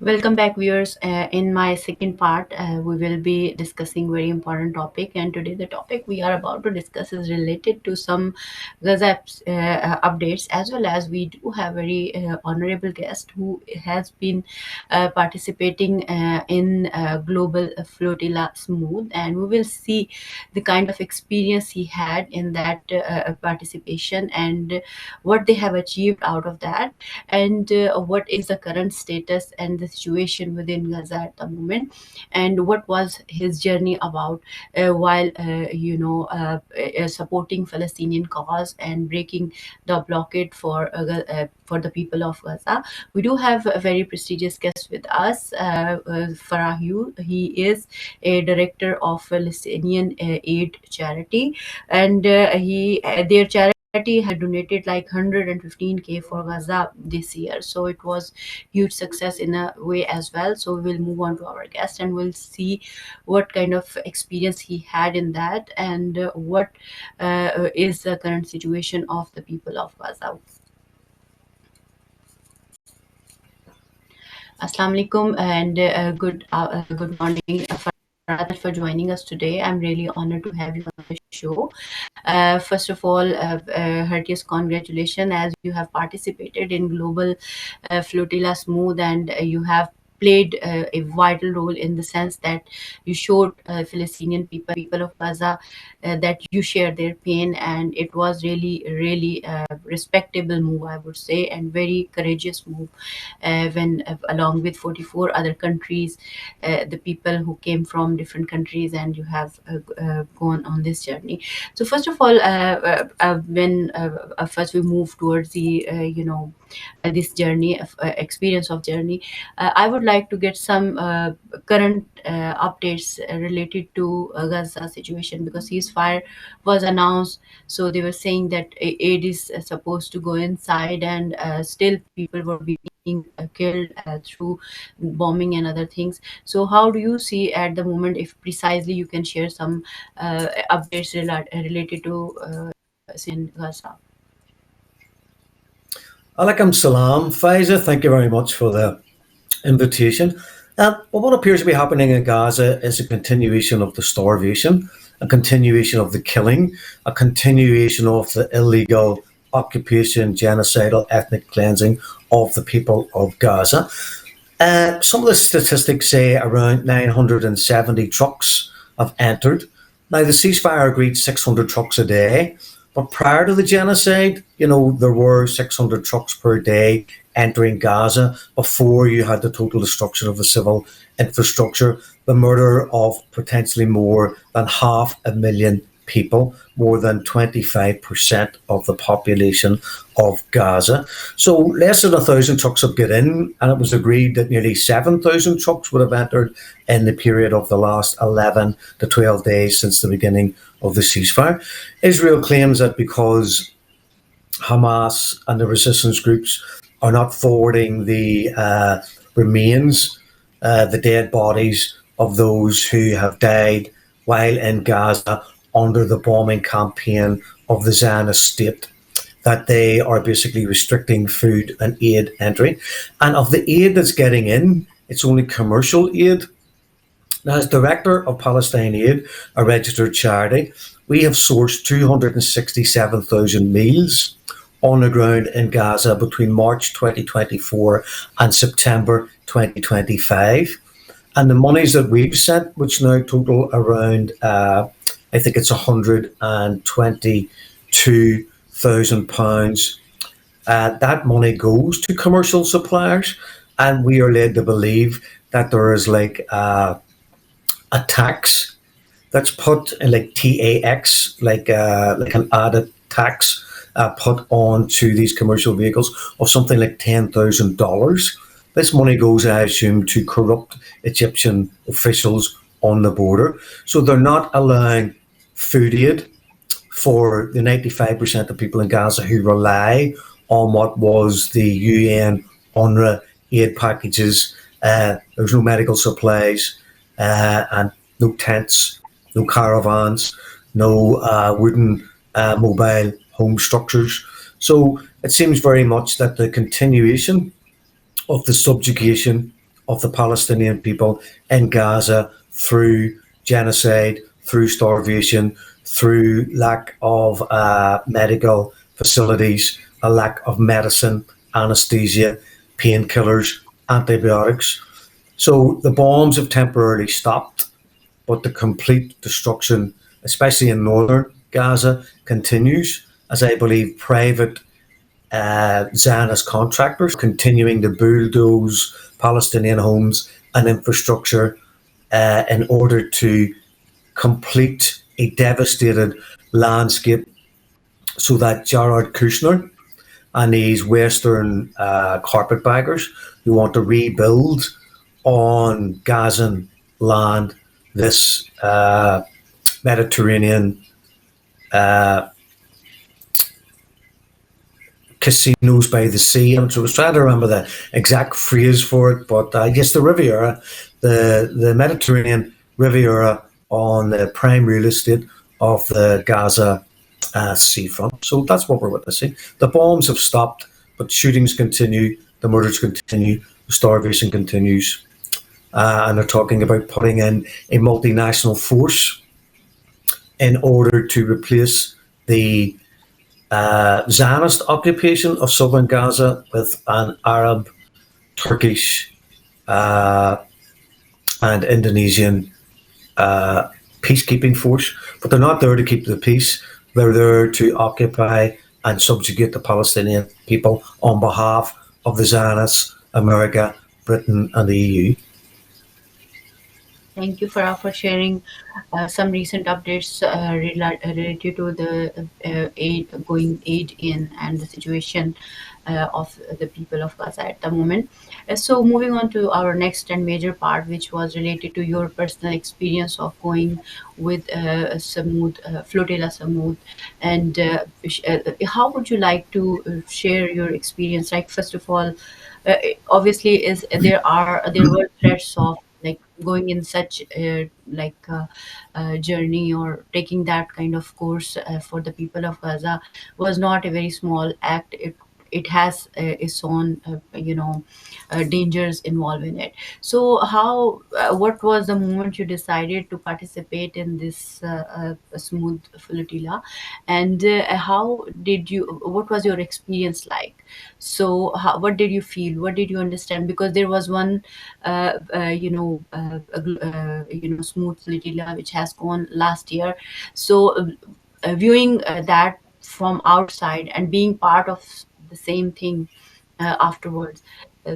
Welcome back, viewers. In my second part, we will be discussing very important topic, and today the topic we are about to discuss is related to some Gaza updates, as well as we do have very honorable guest who has been participating in global flotilla smooth, and we will see the kind of experience he had in that participation and what they have achieved out of that, and what is the current status and the situation within Gaza at the moment, and what was his journey about while supporting Palestinian cause and breaking the blockade for the people of Gaza. We do have a very prestigious guest with us, Farahu. He is a director of Palestinian Aid Charity, and their charity had donated like 115K for Gaza this year. So it was huge success in a way as well. So we will move on to our guest and we'll see what kind of experience he had in that, and what is the current situation of the people of Gaza. Assalamu alaikum, and good morning, Farad, for joining us today. I'm really honored to have you on the show. First of all, heartiest congratulations, as you have participated in Global Flotilla Smooth, and you have played a vital role in the sense that you showed Palestinian people of Gaza that you share their pain, and it was really respectable move, I would say, and very courageous move when along with 44 other countries, the people who came from different countries, and you have gone on this journey. So first of all, when first we move towards the this journey of experience of journey, I would like to get some current updates related to Gaza situation, because ceasefire was announced. So they were saying that aid is supposed to go inside, and still people were being killed through bombing and other things. So how do you see at the moment, if precisely you can share some updates related to in Gaza? Alaikum salam. Faiza, thank you very much for the invitation. What appears to be happening in Gaza is a continuation of the starvation, a continuation of the killing, a continuation of the illegal occupation, genocidal, ethnic cleansing of the people of Gaza. Some of the statistics say around 970 trucks have entered. Now, the ceasefire agreed 600 trucks a day, but prior to the genocide, there were 600 trucks per day entering Gaza before you had the total destruction of the civil infrastructure, the murder of potentially more than 500,000 people, more than 25% of the population of Gaza. So less than 1,000 trucks have got in, and it was agreed that nearly 7,000 trucks would have entered in the period of the last 11 to 12 days since the beginning of the ceasefire. Israel claims that because Hamas and the resistance groups are not forwarding the remains, the dead bodies of those who have died while in Gaza under the bombing campaign of the Zionist state, that they are basically restricting food and aid entry. And of the aid that's getting in, it's only commercial aid. Now, as Director of Palestine Aid, a registered charity, we have sourced 267,000 meals on the ground in Gaza between March 2024 and September 2025. And the monies that we've sent, which now total around, I think it's £122,000, that money goes to commercial suppliers. And we are led to believe that there is like a tax that's put in, like TAX, like an added tax put onto these commercial vehicles of something like $10,000. This money goes, I assume, to corrupt Egyptian officials on the border. So they're not allowing food aid for the 95% of people in Gaza who rely on what was the UN UNRWA aid packages. There's no medical supplies, and no tents, no caravans, no wooden mobile home structures. So it seems very much that the continuation of the subjugation of the Palestinian people in Gaza through genocide, through starvation, through lack of medical facilities, a lack of medicine, anesthesia, painkillers, antibiotics. So the bombs have temporarily stopped, but the complete destruction, especially in northern Gaza, continues, as I believe private Zionist contractors continuing to bulldoze Palestinian homes and infrastructure in order to complete a devastated landscape so that Jared Kushner and these Western carpetbaggers who want to rebuild on Gazan land this Mediterranean casinos by the sea. And so I was trying to remember the exact phrase for it, but I guess the Riviera, the Mediterranean Riviera on the prime real estate of the Gaza seafront. So that's what we're witnessing. The bombs have stopped, but shootings continue, the murders continue, the starvation continues. And they're talking about putting in a multinational force in order to replace the Zionist occupation of southern Gaza with an Arab, Turkish, and Indonesian peacekeeping force. But they're not there to keep the peace. They're there to occupy and subjugate the Palestinian people on behalf of the Zionists, America, Britain, and the EU. Thank you, Farah, for sharing some recent updates related to the aid in and the situation of the people of Gaza at the moment. So moving on to our next and major part, which was related to your personal experience of going with Samud, Flotilla Samud, and how would you like to share your experience? Like, first of all, obviously, there were threats of like going in such journey or taking that kind of course for the people of Gaza was not a very small act. It has its own dangers involved in it. So how what was the moment you decided to participate in this smooth flotilla, and what was your experience like? So what did you feel, what did you understand? Because there was one smooth flotilla which has gone last year. So viewing that from outside and being part of the same thing afterwards,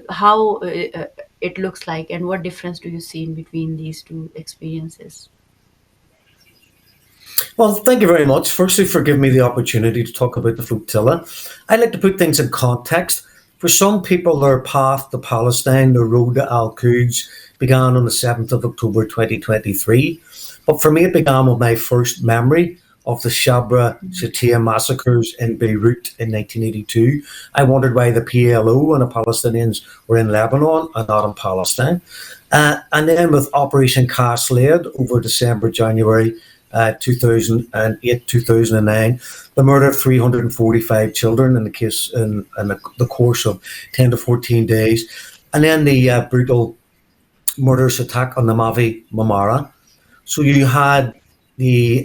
how it looks like, and what difference do you see in between these two experiences? Well, thank you very much. Firstly, for giving me the opportunity to talk about the flotilla. I'd like to put things in context. For some people, their path to Palestine, their road to Al-Quds, began on the 7th of October 2023. But for me, it began with my first memory of the Shabra Shatia massacres in Beirut in 1982. I wondered why the PLO and the Palestinians were in Lebanon and not in Palestine. And then with Operation Cast Lead over December, January 2008, 2009, the murder of 345 children in the course of 10 to 14 days. And then the brutal murderous attack on the Mavi Marmara. So you had the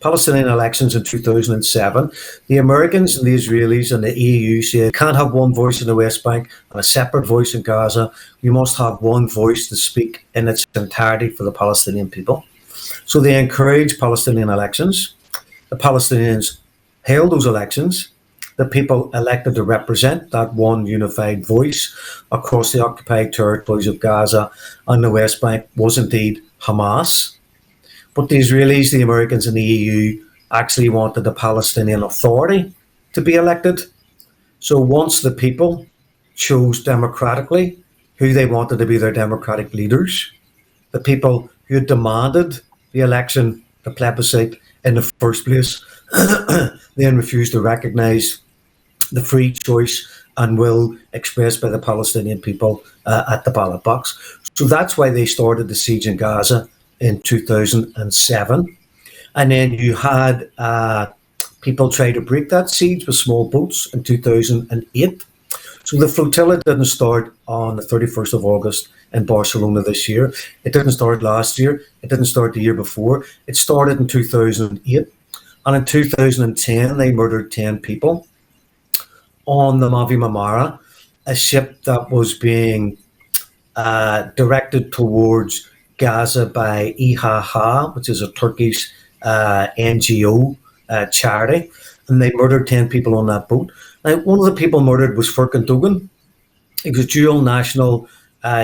Palestinian elections in 2007. The Americans and the Israelis and the EU said, can't have one voice in the West Bank and a separate voice in Gaza. We must have one voice to speak in its entirety for the Palestinian people. So they encouraged Palestinian elections. The Palestinians held those elections. The people elected to represent that one unified voice across the occupied territories of Gaza and the West Bank was indeed Hamas. But the Israelis, the Americans, and the EU actually wanted the Palestinian Authority to be elected. So once the people chose democratically who they wanted to be their democratic leaders, the people who had demanded the election, the plebiscite in the first place, then refused to recognise the free choice and will expressed by the Palestinian people at the ballot box. So that's why they started the siege in Gaza in 2007. And then you had people try to break that siege with small boats in 2008. So the flotilla didn't start on the 31st of August in Barcelona this year. It didn't start last year. It didn't start the year before. It started in 2008. And in 2010, they murdered 10 people on the Mavi Marmara, a ship that was being directed towards Gaza by IHH, which is a Turkish NGO charity, and they murdered 10 people on that boat. Now, one of the people murdered was Furkan Dogan. He was dual national.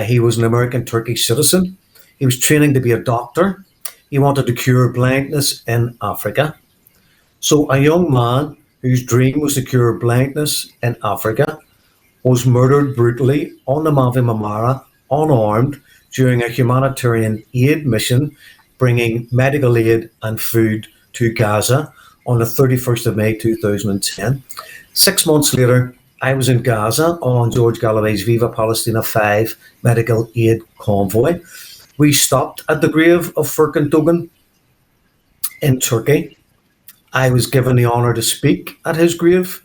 He was an American Turkish citizen. He was training to be a doctor. He wanted to cure blindness in Africa. So a young man whose dream was to cure blindness in Africa was murdered brutally on the Mavi Marmara, unarmed, during a humanitarian aid mission bringing medical aid and food to Gaza on the 31st of May 2010. 6 months later, I was in Gaza on George Galloway's Viva Palestina 5 medical aid convoy. We stopped at the grave of Furkan Dogan in Turkey. I was given the honour to speak at his grave.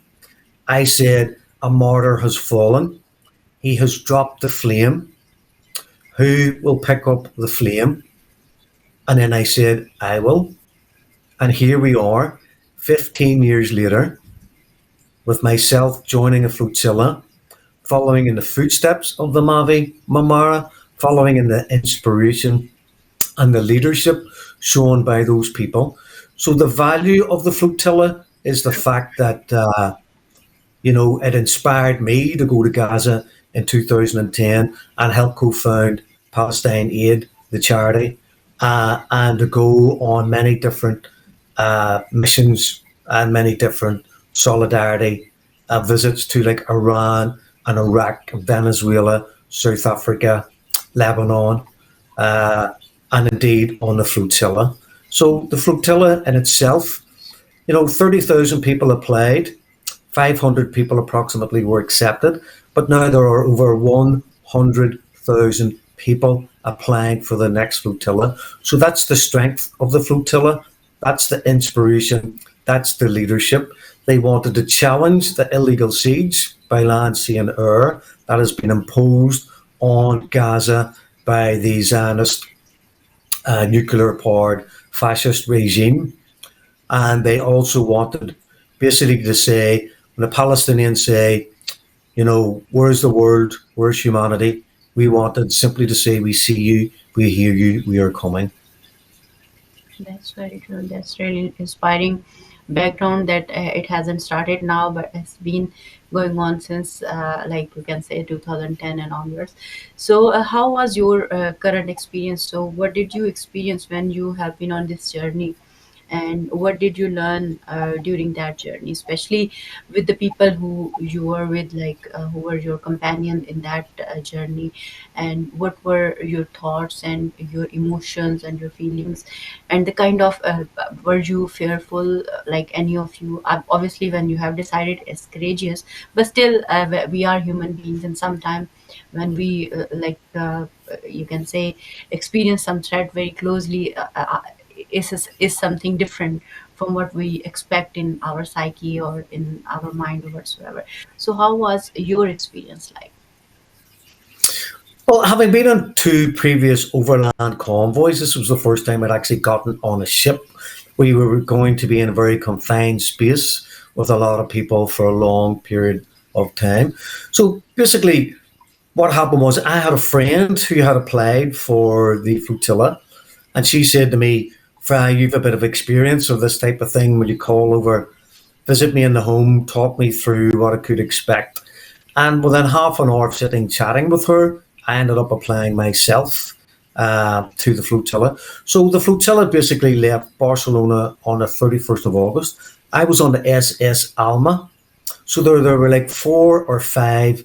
I said, a martyr has fallen. He has dropped the flame. Who will pick up the flame? And then I said, I will. And here we are, 15 years later, with myself joining a flotilla, following in the footsteps of the Mavi Marmara, following in the inspiration and the leadership shown by those people. So the value of the flotilla is the fact that, it inspired me to go to Gaza in 2010 and help co-found Palestine Aid, the charity, and to go on many different missions and many different solidarity visits to like Iran and Iraq, Venezuela, South Africa, Lebanon, and indeed on the flotilla. So the flotilla in itself, 30,000 people applied, 500 people approximately were accepted, but now there are over 100,000 people applying for the next flotilla. So that's the strength of the flotilla. That's the inspiration. That's the leadership. They wanted to challenge the illegal siege by land, sea and air that has been imposed on Gaza by the Zionist nuclear-powered fascist regime. And they also wanted basically to say, when the Palestinians say, where's the world, where's humanity? We wanted simply to say, we see you, we hear you, we are coming. That's very true. That's really inspiring background that it hasn't started now, but it's been going on since, like we can say, 2010 and onwards. So, how was your current experience? So, what did you experience when you have been on this journey? And what did you learn during that journey, especially with the people who you were with, like who were your companion in that journey? And what were your thoughts and your emotions and your feelings, and the kind of were you fearful, like any of you? Obviously, when you have decided, it's courageous, but still we are human beings, and sometimes when we you can say, experience some threat very closely, is something different from what we expect in our psyche or in our mind or whatsoever. So how was your experience like? Well, having been on two previous overland convoys, this was the first time I'd actually gotten on a ship. We were going to be in a very confined space with a lot of people for a long period of time. So basically, what happened was I had a friend who had applied for the flotilla, and she said to me, Fry, you've a bit of experience of this type of thing. Will you call over, visit me in the home, talk me through what I could expect? And within half an hour of sitting chatting with her, I ended up applying myself to the flotilla. So the flotilla basically left Barcelona on the 31st of August. I was on the SS Alma. So there were like 4 or 5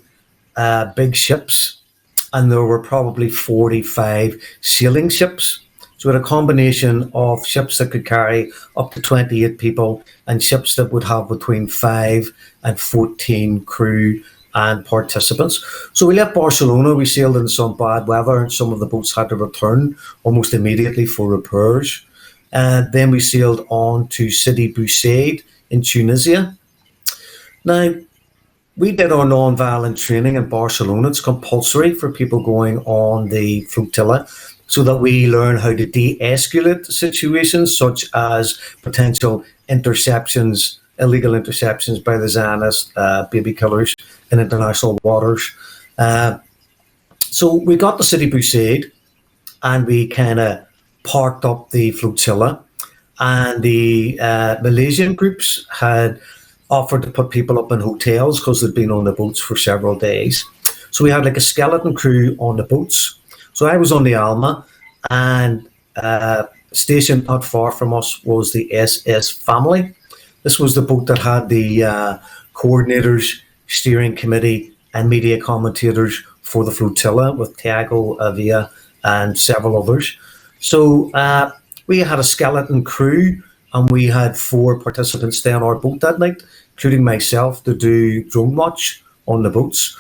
big ships, and there were probably 45 sailing ships. So we had a combination of ships that could carry up to 28 people and ships that would have between 5 and 14 crew and participants. So we left Barcelona, we sailed in some bad weather, and some of the boats had to return almost immediately for repairs. And then we sailed on to Sidi Bou Said in Tunisia. Now, we did our non-violent training in Barcelona. It's compulsory for people going on the flotilla so that we learn how to de-escalate situations such as potential interceptions, illegal interceptions by the Zionist baby killers in international waters. So we got to City Busade and we kind of parked up the flotilla, and the Malaysian groups had offered to put people up in hotels because they'd been on the boats for several days. So we had like a skeleton crew on the boats. So I was on the Alma, and stationed not far from us was the SS Family. This was the boat that had the coordinators, steering committee, and media commentators for the flotilla with Tiago Avia and several others. So we had a skeleton crew, and we had 4 participants stay on our boat that night, including myself, to do drone watch on the boats.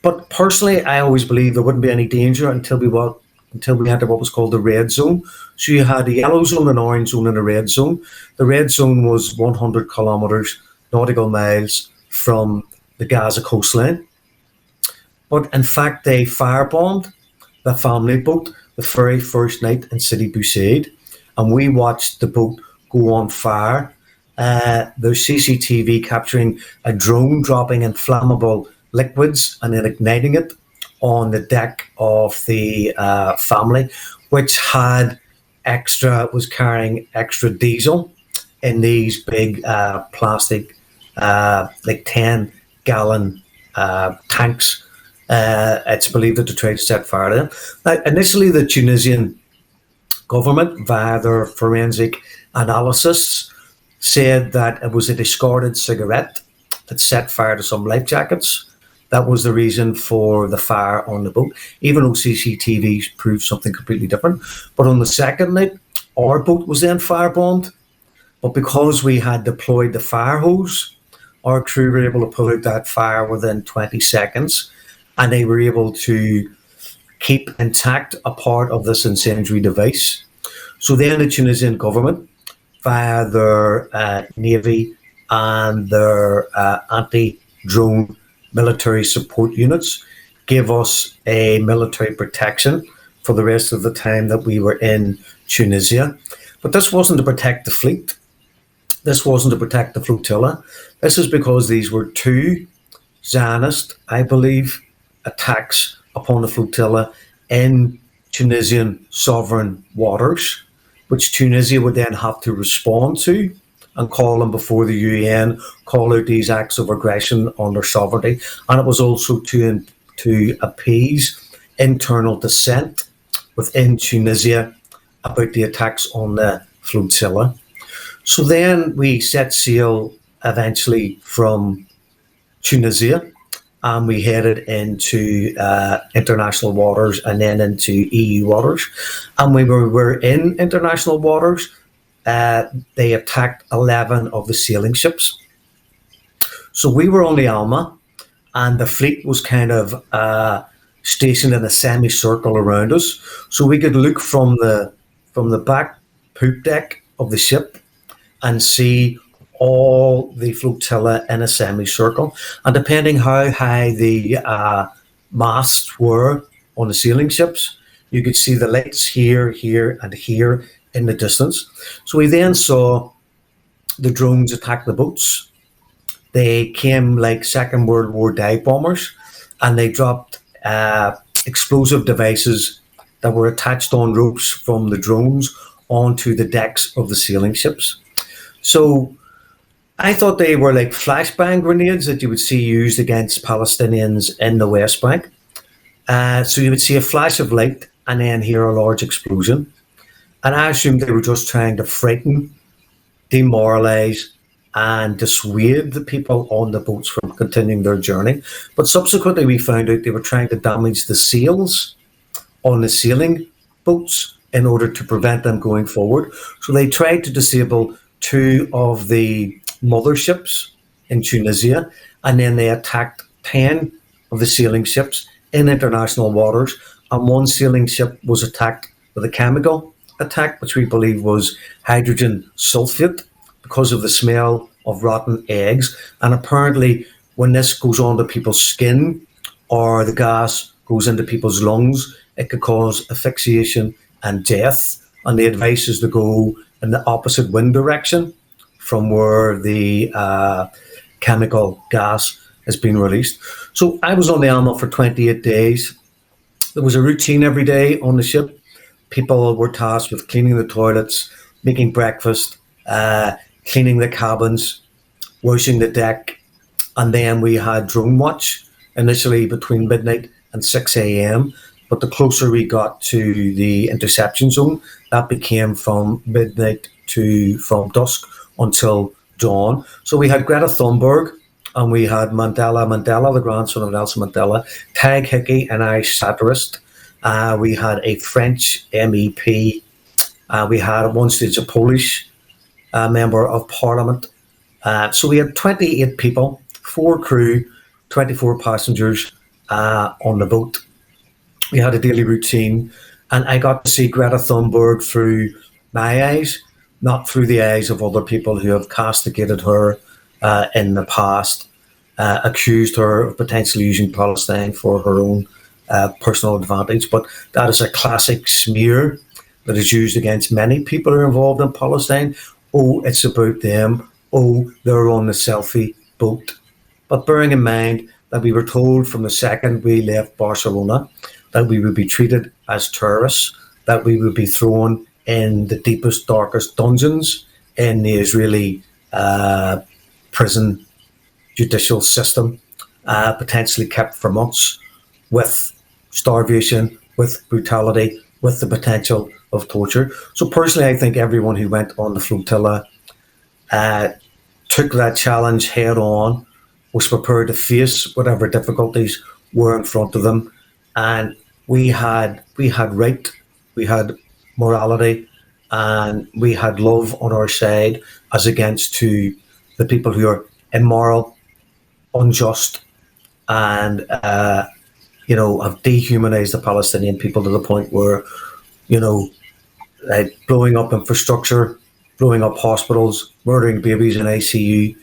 But personally, I always believed there wouldn't be any danger until we entered what was called the red zone. So you had a yellow zone, an orange zone, and a red zone. The red zone was 100 kilometres nautical miles from the Gaza coastline. But in fact, they firebombed the family boat the very first night in City Busade, and we watched the boat go on fire. There's CCTV capturing a drone dropping inflammable liquids and then igniting it on the deck of the family, which was carrying extra diesel in these big plastic, like 10-gallon tanks. It's believed that they tried to set fire to them. Now, initially, the Tunisian government, via their forensic analysis, said that it was a discarded cigarette that set fire to some life jackets. That was the reason for the fire on the boat, even though CCTV proved something completely different. But on the second night, our boat was then firebombed. But because we had deployed the fire hose, our crew were able to put out that fire within 20 seconds, and they were able to keep intact a part of this incendiary device. So then the Tunisian government, via their navy and their anti-drone military support units, gave us a military protection for the rest of the time that we were in Tunisia. But this wasn't to protect the fleet. This wasn't to protect the flotilla. This is because these were 2 Zionist, I believe, attacks upon the flotilla in Tunisian sovereign waters, which Tunisia would then have to respond to and call them before the UN, call out these acts of aggression on their sovereignty. And it was also to appease internal dissent within Tunisia about the attacks on the flotilla. So then we set sail eventually from Tunisia, and we headed into international waters and then into EU waters. And when we were in international waters, they attacked 11 of the sailing ships. So we were on the Alma, and the fleet was kind of stationed in a semicircle around us. So we could look from the back poop deck of the ship and see all the flotilla in a semicircle. And depending how high the masts were on the sailing ships, you could see the lights here, here, and here in the distance. So we then saw the drones attack the boats. They came like Second World War dive bombers, and they dropped explosive devices that were attached on ropes from the drones onto the decks of the sailing ships. So I thought they were like flashbang grenades that you would see used against Palestinians in the West Bank. So you would see a flash of light and then hear a large explosion. And I assumed they were just trying to frighten, demoralize, and dissuade the people on the boats from continuing their journey. But subsequently, we found out they were trying to damage the sails on the sailing boats in order to prevent them going forward. So they tried to disable 2 of the motherships in Tunisia, and then they attacked 10 of the sailing ships in international waters. And 1 sailing ship was attacked with a chemical attack, which we believe was hydrogen sulfate, because of the smell of rotten eggs. And apparently when this goes onto people's skin or the gas goes into people's lungs, it could cause asphyxiation and death. And the advice is to go in the opposite wind direction from where the chemical gas has been released. So I was on the Alma for 28 days. There was a routine every day on the ship. People were tasked with cleaning the toilets, making breakfast, cleaning the cabins, washing the deck, and then we had drone watch initially between midnight and 6 a.m. But the closer we got to the interception zone, that became from midnight to from dusk until dawn. So we had Greta Thunberg and we had Mandela, the grandson of Nelson Mandela, Tag Hickey, an Irish satirist. We had a French MEP. We had at one stage a Polish member of parliament. So we had 28 people, 4 crew, 24 passengers on the boat. We had a daily routine, and I got to see Greta Thunberg through my eyes, not through the eyes of other people who have castigated her in the past, accused her of potentially using Palestine for her own personal advantage. But that is a classic smear that is used against many people who are involved in Palestine. Oh, it's about them. Oh, they're on the selfie boat. But bearing in mind that we were told from the second we left Barcelona that we would be treated as terrorists, that we would be thrown in the deepest, darkest dungeons in the Israeli prison judicial system, potentially kept for months, with starvation, with brutality, with the potential of torture. So personally, I think everyone who went on the flotilla took that challenge head on, was prepared to face whatever difficulties were in front of them, and we had right, we had morality, and we had love on our side, as against to the people who are immoral, unjust, and have dehumanized the Palestinian people to the point where you know like blowing up infrastructure, blowing up hospitals, murdering babies in ICU,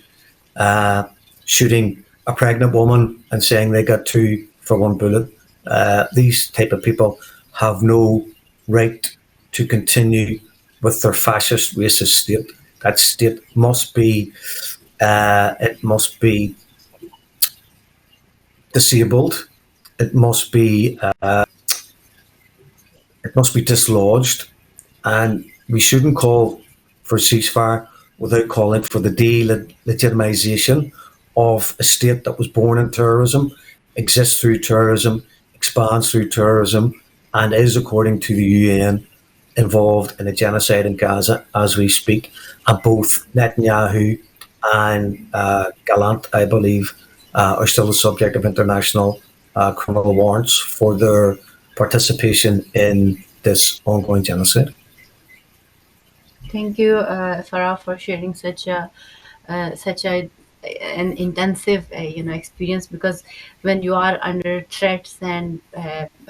shooting a pregnant woman and saying they got two for one bullet. These type of people have no right to continue with their fascist, racist state. That state must be it must be disabled. It must be dislodged, and we shouldn't call for ceasefire without calling for the delegitimization of a state that was born in terrorism, exists through terrorism, expands through terrorism, and is, according to the UN, involved in a genocide in Gaza as we speak. And both Netanyahu and Gallant, I believe, are still the subject of international criminal warrants for their participation in this ongoing genocide. Thank you, Farah, for sharing such a an intensive experience, because when you are under threats and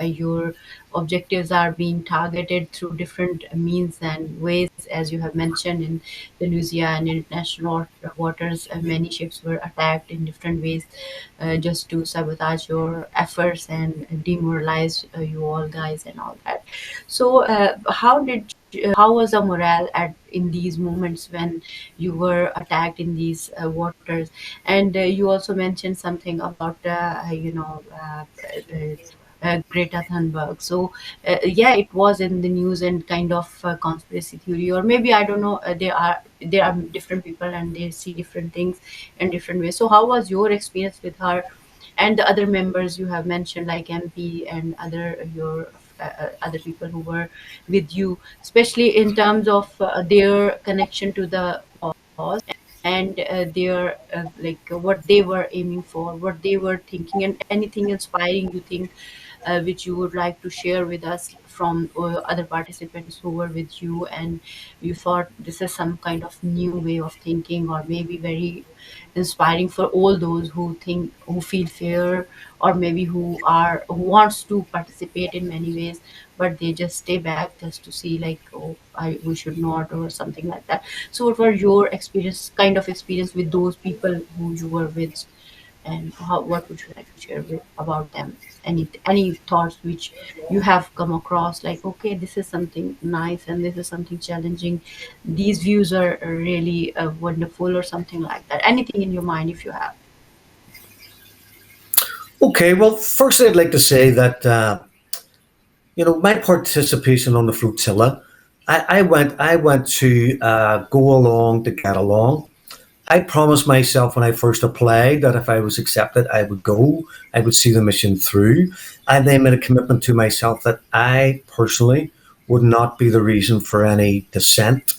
your objectives are being targeted through different means and ways, as you have mentioned in Tunisia and international waters, many ships were attacked in different ways, just to sabotage your efforts and demoralize you all guys and all that. So how was the morale at in these moments when you were attacked in these waters? And you also mentioned something about Greta Thunberg. So yeah, it was in the news and kind of conspiracy theory, or maybe I don't know. There are different people and they see different things in different ways. So how was your experience with her and the other members you have mentioned, like MP and other people who were with you, especially in terms of their connection to the cause, and their what they were aiming for, what they were thinking, and anything inspiring you think which you would like to share with us from other participants who were with you, and you thought this is some kind of new way of thinking, or maybe very inspiring for all those who feel fear, or maybe who wants to participate in many ways, but they just stay back just to see, like, oh, we should not, or something like that. So what were your experience, kind of experience, with those people who you were with? and what would you like to share about them? Any thoughts which you have come across, like, okay, this is something nice and this is something challenging. These views are really wonderful, or something like that. Anything in your mind, if you have. Okay, well, firstly, I'd like to say that my participation on the flotilla, I went to go along to get along. I promised myself when I first applied that if I was accepted, I would go. I would see the mission through. I then made a commitment to myself that I personally would not be the reason for any dissent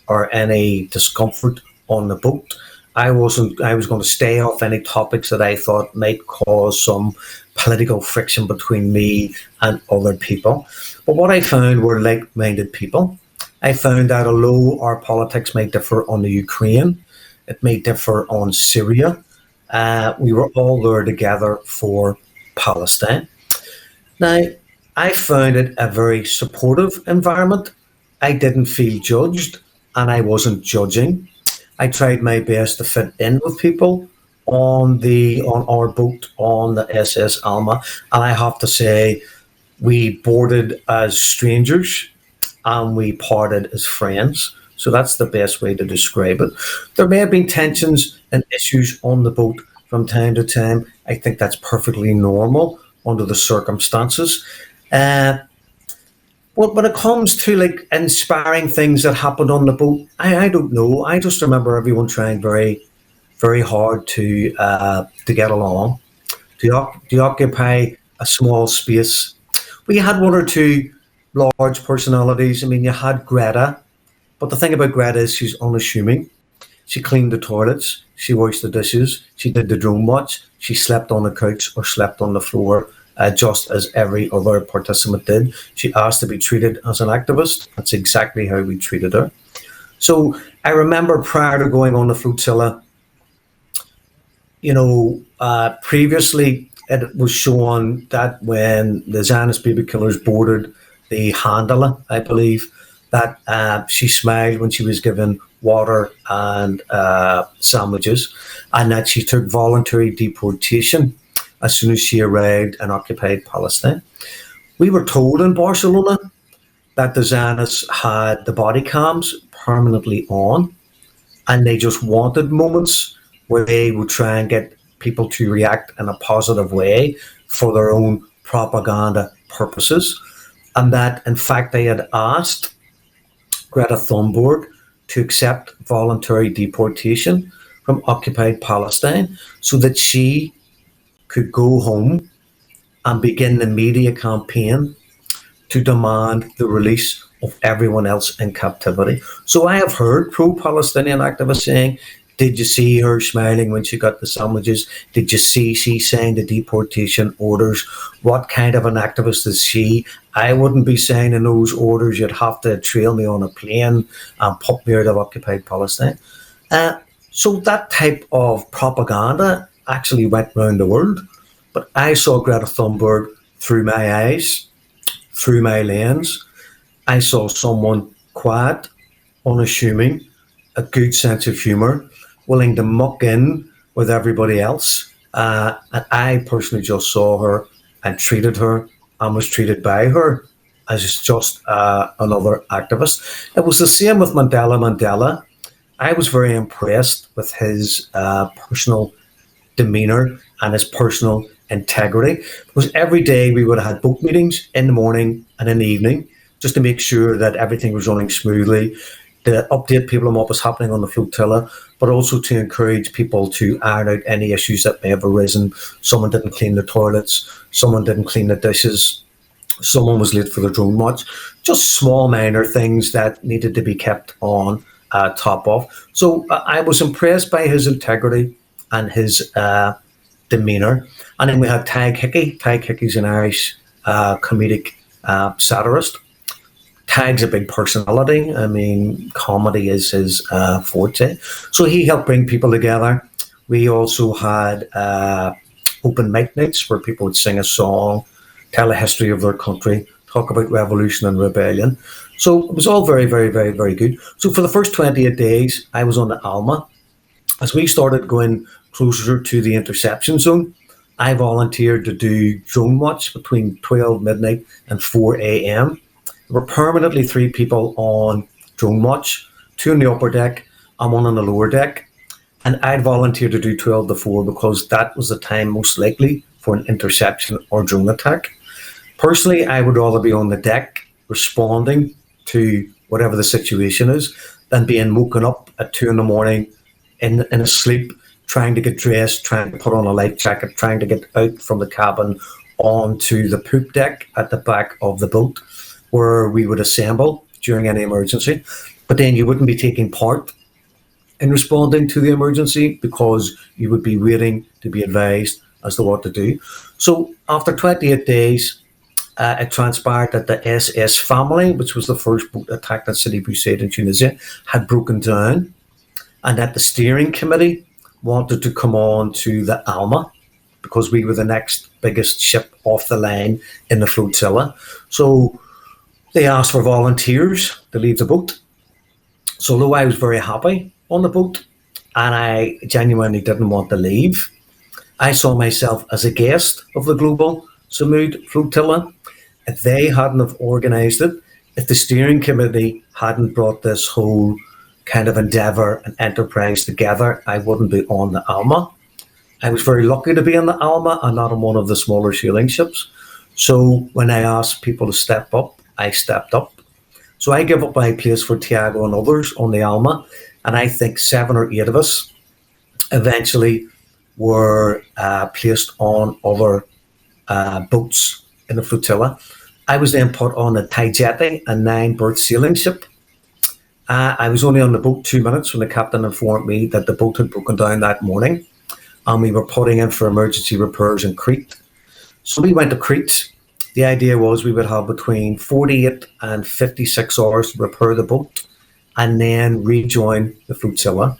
or any discomfort on the boat. I wasn't. I was going to stay off any topics that I thought might cause some political friction between me and other people. But what I found were like-minded people. I found that although our politics may differ on the Ukraine, it may differ on Syria, we were all there together for Palestine. Now, I found it a very supportive environment. I didn't feel judged, and I wasn't judging. I tried my best to fit in with people on our boat on the SS Alma, and I have to say, we boarded as strangers and we parted as friends. So that's the best way to describe it. There may have been tensions and issues on the boat from time to time. I think that's perfectly normal under the circumstances. Uh, but when it comes to like inspiring things that happened on the boat, I don't know. I just remember everyone trying very, very hard to get along, to occupy a small space. We had one or two large personalities. I mean, you had Greta, but the thing about Greta is she's unassuming. She cleaned the toilets, she washed the dishes, she did the drone watch, she slept on the couch or slept on the floor, just as every other participant did. She asked to be treated as an activist. That's exactly how we treated her. So I remember prior to going on the flotilla, previously it was shown that when the Zionist baby killers boarded the Handela, I believe, that she smiled when she was given water and sandwiches, and that she took voluntary deportation as soon as she arrived in occupied Palestine. We were told in Barcelona that the Zionists had the body cams permanently on, and they just wanted moments where they would try and get people to react in a positive way for their own propaganda purposes. And that, in fact, they had asked Greta Thunberg to accept voluntary deportation from occupied Palestine so that she could go home and begin the media campaign to demand the release of everyone else in captivity. So I have heard pro-Palestinian activists saying, did you see her smiling when she got the sandwiches? Did you see she signed the deportation orders? What kind of an activist is she? I wouldn't be signing those orders. You'd have to trail me on a plane and put me out of occupied Palestine. So that type of propaganda actually went round the world. But I saw Greta Thunberg through my eyes, through my lens. I saw someone quiet, unassuming, a good sense of humour, willing to muck in with everybody else. And I personally just saw her and treated her and was treated by her as just another activist. It was the same with Mandela Mandela. I was very impressed with his personal demeanour and his personal integrity, because every day we would have had boat meetings in the morning and in the evening just to make sure that everything was running smoothly, to update people on what was happening on the flotilla, but also to encourage people to iron out any issues that may have arisen. Someone didn't clean the toilets, someone didn't clean the dishes, someone was late for the drone watch. Just small minor things that needed to be kept on top of. So I was impressed by his integrity and his demeanour. And then we had Tag Hickey. Tag Hickey's an Irish comedic satirist. Tag's a big personality. I mean, comedy is his forte. So he helped bring people together. We also had open mic nights where people would sing a song, tell a history of their country, talk about revolution and rebellion. So it was all very, very, very, very good. So for the first 28 days, I was on the Alma. As we started going closer to the interception zone, I volunteered to do drone watch between 12 midnight and 4 a.m. There were permanently 3 people on drone watch, 2 on the upper deck and 1 on the lower deck. And I'd volunteered to do 12 to 4 because that was the time most likely for an interception or drone attack. Personally, I would rather be on the deck responding to whatever the situation is than being woken up at 2 in the morning in a sleep, trying to get dressed, trying to put on a life jacket, trying to get out from the cabin onto the poop deck at the back of the boat where we would assemble during any emergency. But then you wouldn't be taking part in responding to the emergency because you would be waiting to be advised as to what to do. So after 28 days, it transpired that the SS family, which was the first boat attack at Sidi Bouzid in Tunisia, had broken down, and that the steering committee wanted to come on to the Alma because we were the next biggest ship off the line in the flotilla. So they asked for volunteers to leave the boat. So though I was very happy on the boat and I genuinely didn't want to leave, I saw myself as a guest of the global Samud flotilla. If they hadn't have organised it, if the steering committee hadn't brought this whole kind of endeavour and enterprise together, I wouldn't be on the Alma. I was very lucky to be on the Alma and not on one of the smaller sailing ships. So when I asked people to step up, I stepped up. So I gave up my place for Tiago and others on the Alma, and I think 7 or 8 of us eventually were placed on other boats in the flotilla. I was then put on the Taijeti, a 9-berth sailing ship. I was only on the boat 2 minutes when the captain informed me that the boat had broken down that morning and we were putting in for emergency repairs in Crete. So we went to Crete. The idea was we would have between 48 and 56 hours to repair the boat and then rejoin the flotilla.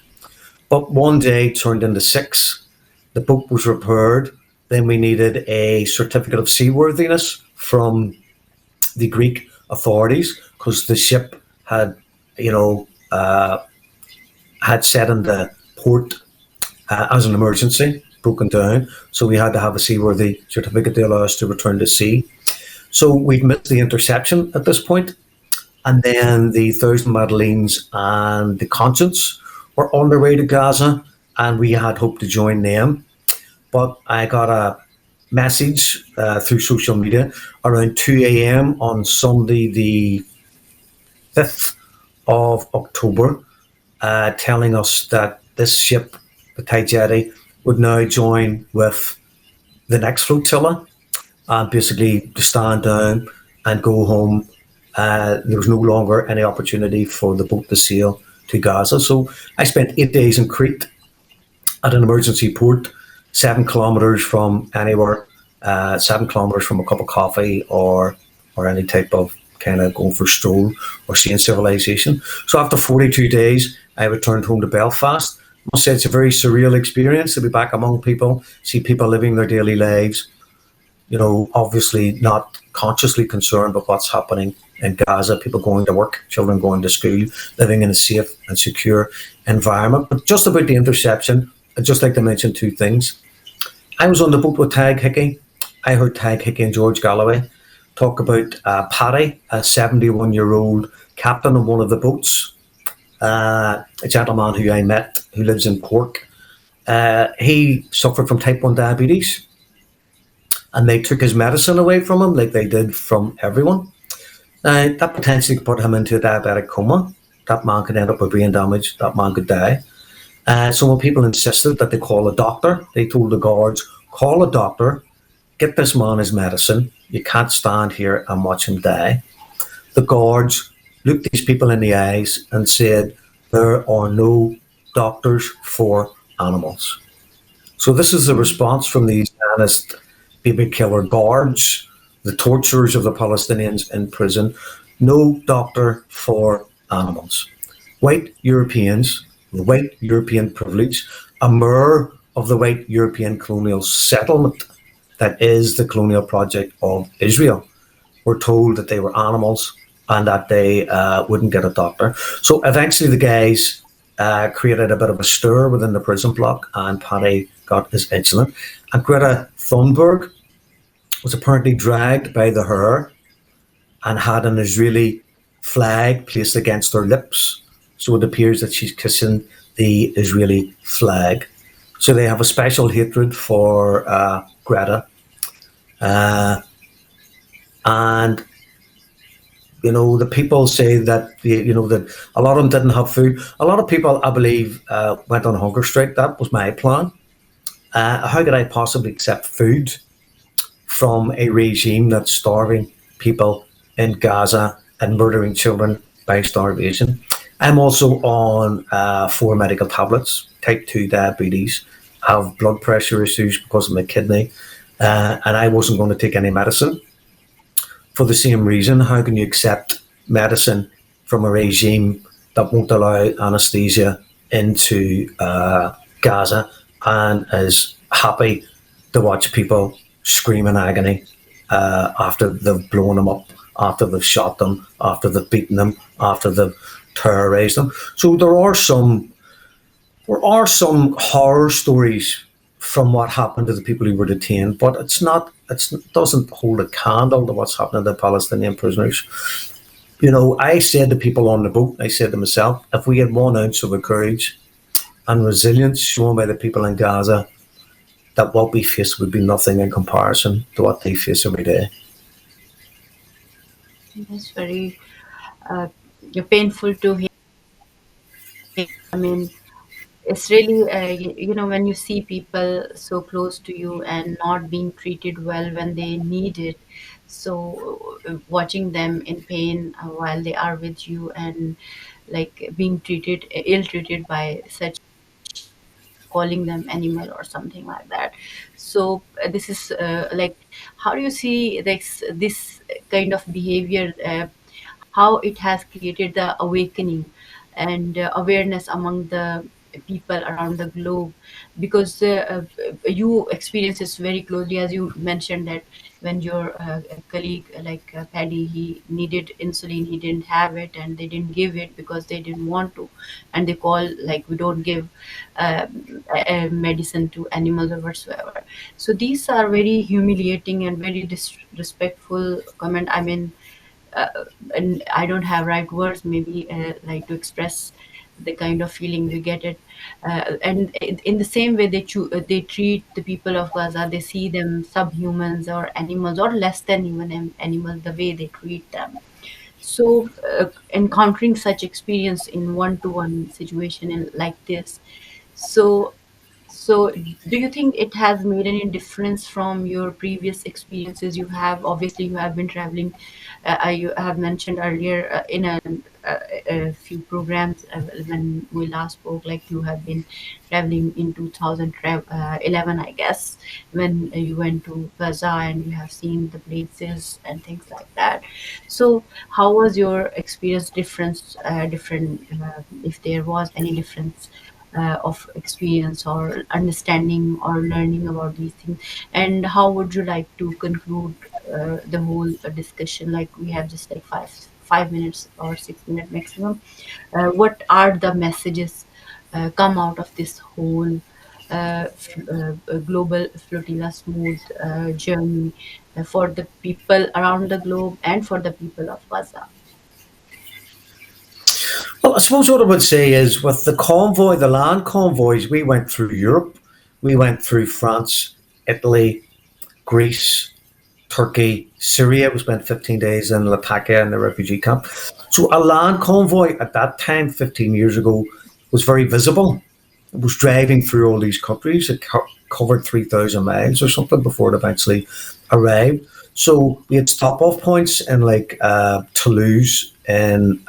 But one day turned into 6. The boat was repaired. Then we needed a certificate of seaworthiness from the Greek authorities because the ship had, had set in the port as an emergency, broken down. So we had to have a seaworthy certificate to allow us to return to sea. So we'd missed the interception at this point. And then the Thousand Madeleines and the Conscience were on their way to Gaza, and we had hoped to join them. But I got a message through social media around 2 a.m. on Sunday, the 5th of October, telling us that this ship, the Taijeti, would now join with the next flotilla, basically to stand down and go home. There was no longer any opportunity for the boat to sail to Gaza. So I spent 8 days in Crete at an emergency port, 7 kilometres from anywhere, 7 kilometres from a cup of coffee or any type of kind of going for a stroll or seeing civilization. So after 42 days, I returned home to Belfast. I must say it's a very surreal experience to be back among people, see people living their daily lives, obviously not consciously concerned with what's happening in Gaza, people going to work, children going to school, living in a safe and secure environment. But just about the interception, I'd just like to mention 2 things. I was on the boat with Tag Hickey. I heard Tag Hickey and George Galloway talk about Paddy, a 71-year-old captain of one of the boats, a gentleman who I met who lives in Cork. He suffered from type 1 diabetes, and they took his medicine away from him like they did from everyone. Now, that potentially could put him into a diabetic coma. That man could end up with brain damage. That man could die. So when people insisted that they call a doctor, they told the guards, call a doctor, get this man his medicine. You can't stand here and watch him die. The guards looked these people in the eyes and said, there are no doctors for animals. So this is the response from these Zionist baby killer guards, the torturers of the Palestinians in prison. No doctor for animals. White Europeans, the white European privilege, a mirror of the white European colonial settlement that is the colonial project of Israel, were told that they were animals and that they wouldn't get a doctor. So eventually the guys created a bit of a stir within the prison block, and Paddy got his incident. And Greta Thunberg was apparently dragged by the hair and had an Israeli flag placed against her lips. So it appears that she's kissing the Israeli flag. So they have a special hatred for Greta. And the people say that that a lot of them didn't have food. A lot of people, I believe, went on hunger strike. That was my plan. How could I possibly accept food from a regime that's starving people in Gaza and murdering children by starvation? I'm also on 4 medical tablets, type 2 diabetes, have blood pressure issues because of my kidney, and I wasn't going to take any medicine. For the same reason, how can you accept medicine from a regime that won't allow anesthesia into Gaza and is happy to watch people scream in agony after they've blown them up, after they've shot them, after they've beaten them, after they've terrorized them? So there are some horror stories from what happened to the people who were detained, but it doesn't hold a candle to what's happening to the Palestinian prisoners. I said to people on the boat, I said to myself, if we had 1 ounce of courage and resilience shown by the people in Gaza, that what we face would be nothing in comparison to what they face every day. It's very painful to hear. I mean, it's really, when you see people so close to you and not being treated well when they need it. So watching them in pain while they are with you, and like being ill treated by such, calling them animal or something like that. So this is like, how do you see this kind of behavior, how it has created the awakening and awareness among the people around the globe? Because you experience this very closely, as you mentioned that when your colleague, like Paddy, he needed insulin, he didn't have it, and they didn't give it because they didn't want to, and they call like, we don't give medicine to animals or whatsoever. So these are very humiliating and very disrespectful comment. I mean, and I don't have right words, maybe like to express the kind of feeling we get it. And in the same way they treat the people of Gaza, they see them subhumans or animals or less than human animals, the way they treat them. So encountering such experience in one-to-one situation like this, so do you think it has made any difference from your previous experiences you have? Obviously, you have been traveling. You have mentioned earlier in a few programs when we last spoke, like you have been traveling in 2011, I guess, when you went to Gaza and you have seen the places and things like that. So, how was your experience different, if there was any difference of experience or understanding or learning about these things? And how would you like to conclude the whole discussion? Like, we have just like 5 minutes or 6 minute maximum. What are the messages come out of this whole global flotilla smooth journey for the people around the globe and for the people of Gaza? Well, I suppose what I would say is with the land convoys, we went through Europe, we went through France, Italy, Greece, Turkey, Syria. We spent 15 days in Latakia in the refugee camp. So a land convoy at that time, 15 years ago, was very visible. It was driving through all these countries. It covered 3,000 miles or something before it eventually arrived. So we had stop-off points in like Toulouse in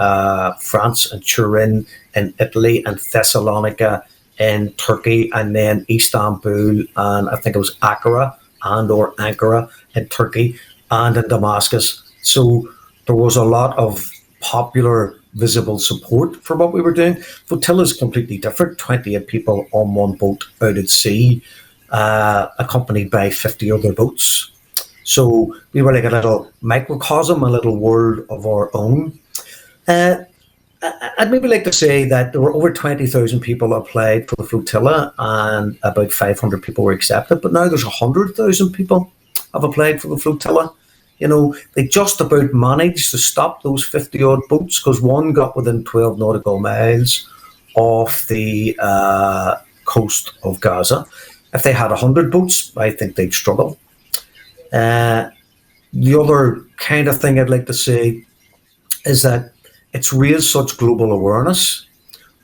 France, and Turin in Italy, and Thessalonica in Turkey, and then Istanbul, and I think it was Ankara in Turkey, and in Damascus. So there was a lot of popular visible support for what we were doing. Flotilla is completely different. 28 people on one boat out at sea, accompanied by 50 other boats. So we were like a little microcosm, a little world of our own. I'd maybe like to say that there were over 20,000 people applied for the flotilla and about 500 people were accepted, but now there's 100,000 people have applied for the flotilla. You know, they just about managed to stop those 50 odd boats because one got within 12 nautical miles off the coast of Gaza. If they had 100 boats, I think they'd struggle. Uh, the other kind of thing I'd like to say is that it's raised such global awareness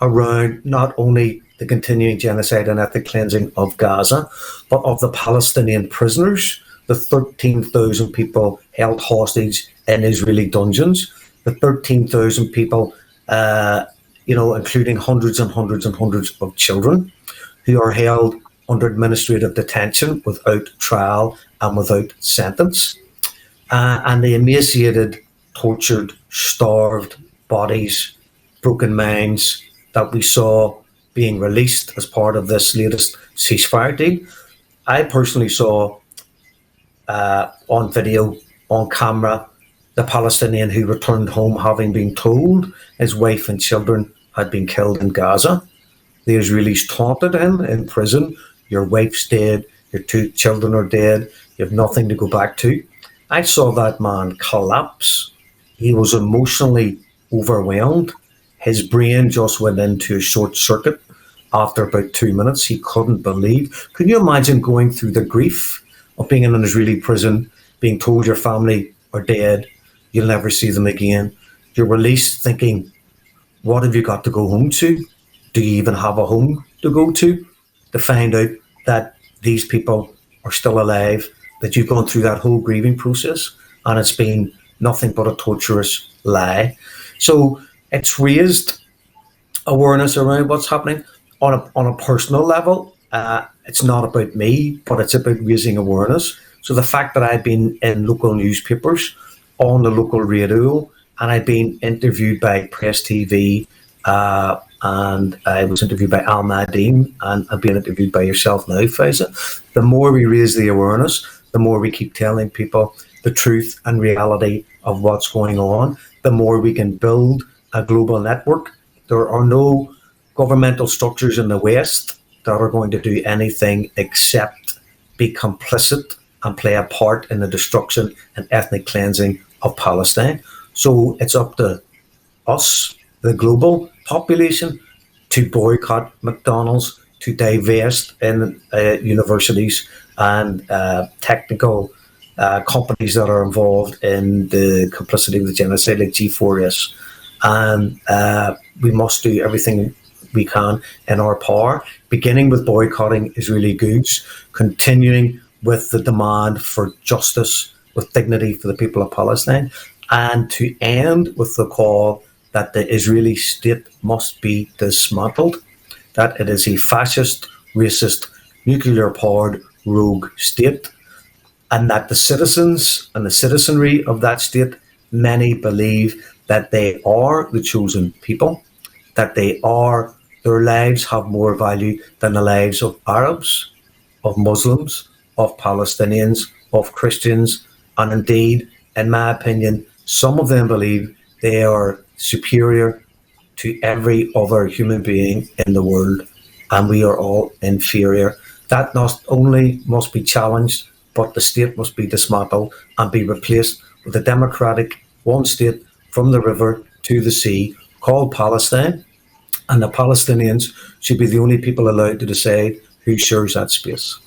around not only the continuing genocide and ethnic cleansing of Gaza, but of the Palestinian prisoners, the 13,000 people held hostage in Israeli dungeons, the 13,000 people, including hundreds and hundreds and hundreds of children who are held under administrative detention without trial and without sentence. And the emaciated, tortured, starved bodies, broken minds that we saw being released as part of this latest ceasefire deal. I personally saw on video, on camera, the Palestinian who returned home having been told his wife and children had been killed in Gaza. The Israelis taunted him in prison. Your wife's dead, your two children are dead, you have nothing to go back to. I saw that man collapse. He was emotionally overwhelmed. His brain just went into a short circuit after about 2 minutes. He couldn't believe. Can you imagine going through the grief of being in an Israeli prison, being told your family are dead, you'll never see them again? You're released thinking, what have you got to go home to? Do you even have a home to go to? To find out that these people are still alive, that you've gone through that whole grieving process and it's been nothing but a torturous lie. So it's raised awareness around what's happening on a personal level. It's not about me, but it's about raising awareness. So the fact that I've been in local newspapers, on the local radio, and I've been interviewed by Press TV, and I was interviewed by Al Nadim, and I'm being interviewed by yourself now, Faiza. The more we raise the awareness, the more we keep telling people the truth and reality of what's going on, the more we can build a global network. There are no governmental structures in the West that are going to do anything except be complicit and play a part in the destruction and ethnic cleansing of Palestine. So it's up to us, the global population, to boycott McDonald's, to divest in universities and technical companies that are involved in the complicity of the genocide, like G4S. And we must do everything we can in our power, beginning with boycotting Israeli goods, continuing with the demand for justice, with dignity for the people of Palestine, and to end with the call that the Israeli state must be dismantled, that it is a fascist, racist, nuclear-powered rogue state, and that the citizens and the citizenry of that state, many believe that they are the chosen people, that their lives have more value than the lives of Arabs, of Muslims, of Palestinians, of Christians, and indeed, in my opinion, some of them believe they are superior to every other human being in the world, and we are all inferior. That not only must be challenged, but the state must be dismantled and be replaced with a democratic one state from the river to the sea called Palestine, and the Palestinians should be the only people allowed to decide who shares that space.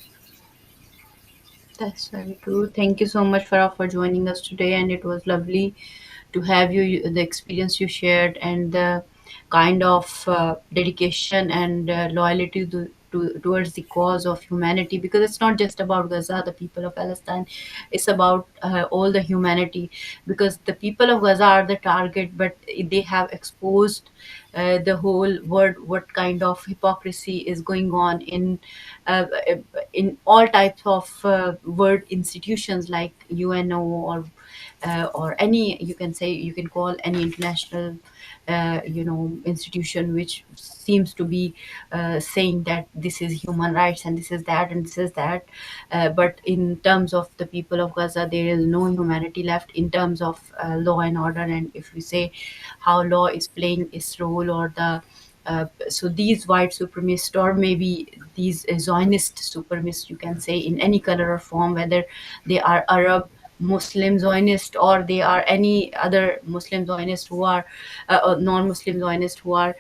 That's very true. Thank you so much, Farah, for joining us today, and it was lovely to have the experience you shared, and the kind of dedication and loyalty towards the cause of humanity, because it's not just about Gaza, the people of Palestine, it's about all the humanity, because the people of Gaza are the target, but they have exposed the whole world what kind of hypocrisy is going on uh, in all types of world institutions like UNO, or any, you can say, you can call any international institution which seems to be saying that this is human rights and this is that and this is that. But in terms of the people of Gaza, there is no humanity left in terms of law and order. And if we say how law is playing its role, or the so these white supremacists, or maybe these Zionist supremacists, you can say, in any color or form, whether they are Arab Muslim Zionist, or they are any other Muslim Zionist who are non-Muslim Zionists who are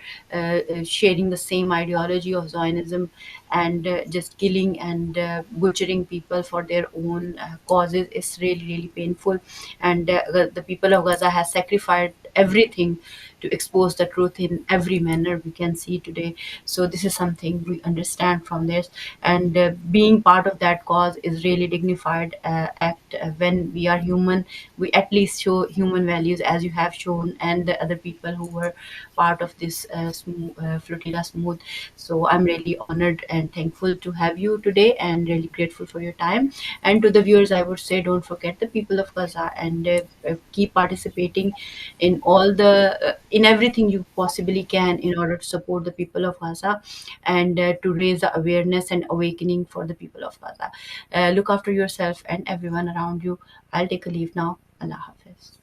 sharing the same ideology of Zionism, and just killing and butchering people for their own causes is really, really painful. And the people of Gaza has sacrificed everything to expose the truth in every manner we can see today. So this is something we understand from this, and being part of that cause is really dignified act. When we are human, we at least show human values as you have shown, and the other people who were part of this flotilla smooth. So I'm really honored and thankful to have you today, and really grateful for your time. And to the viewers, I would say, don't forget the people of Gaza, and keep participating in all the in everything you possibly can in order to support the people of Gaza, and to raise the awareness and awakening for the people of Gaza. Look after yourself and everyone around you. I'll take a leave now. Allah Hafiz.